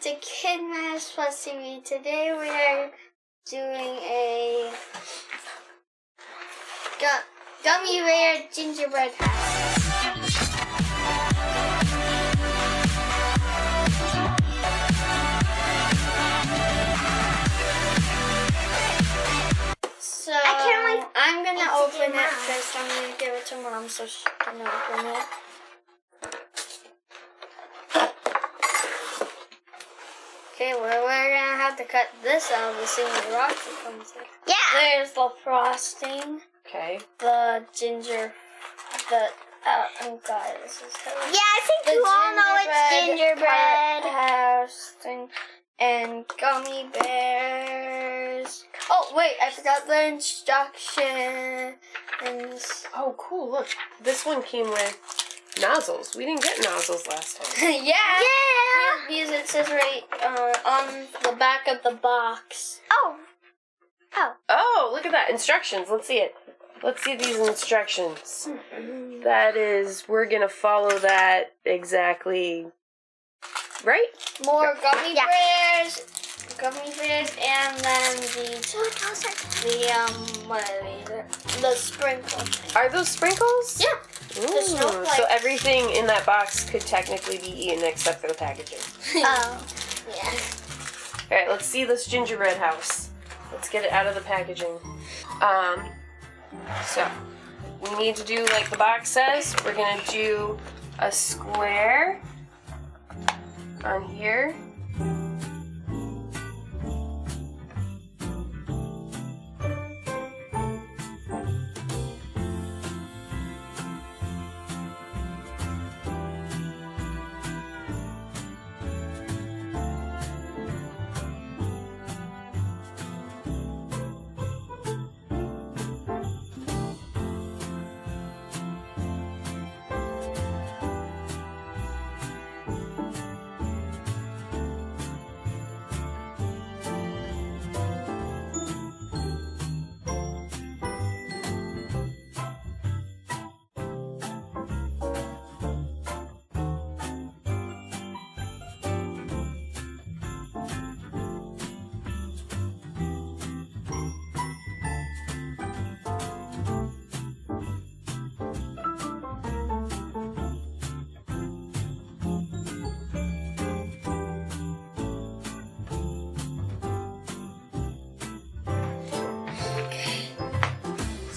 back to KidMatters+tv. Today we are doing a gummy bear gingerbread house. So I'm gonna open it first. I'm gonna give it to Mom so she can open it. Okay, well, we're gonna have to cut this out to see the rocks it comes in. Yeah! There's the frosting. Okay. The ginger. Oh god, this is heavy. Yeah, I think you all know it's gingerbread. House thing. And gummy bears. Oh, wait, I forgot the instructions. Oh, cool, look. This one came with nozzles. We didn't get nozzles last time. Yeah! Because it says right on the back of the box. Oh, look at that. Instructions. Let's see it. Let's see these instructions. That is, we're going to follow that exactly, right? More gummy bears, and then what are these? The sprinkles. Are those sprinkles? Yeah. Ooh, The snowflakes. so everything in that box could technically be eaten except for the packaging. Oh, yeah. All right, let's see this gingerbread house. Let's get it out of the packaging. So we need to do like the box says. We're gonna do a square on here.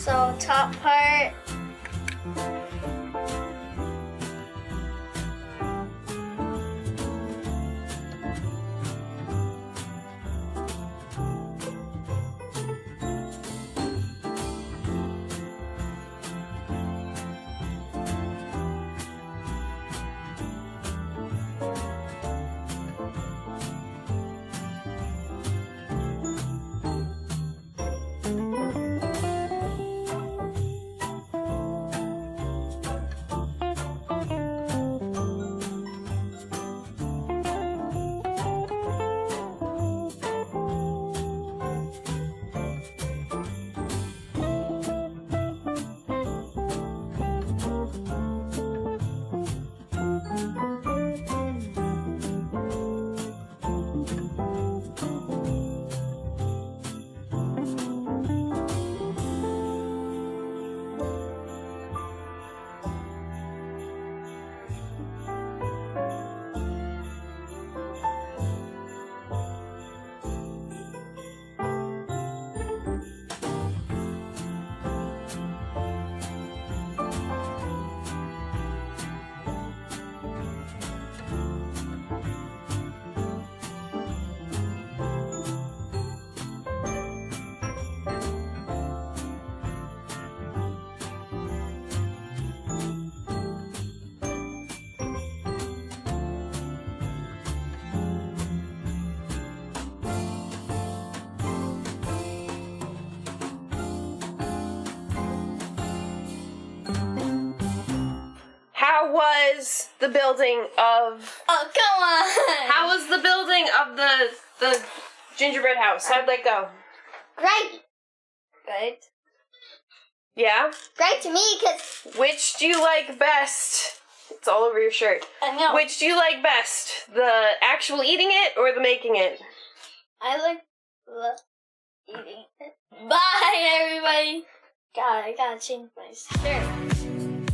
so top part. How was the building of... Oh, come on! How was the building of the gingerbread house? How'd that go? Great. Good. Yeah? Great to me, because... Which do you like best It's all over your shirt. I know. Which do you like best? The actual eating it or the making it? I like the eating it. Bye, everybody. God, I gotta change my shirt.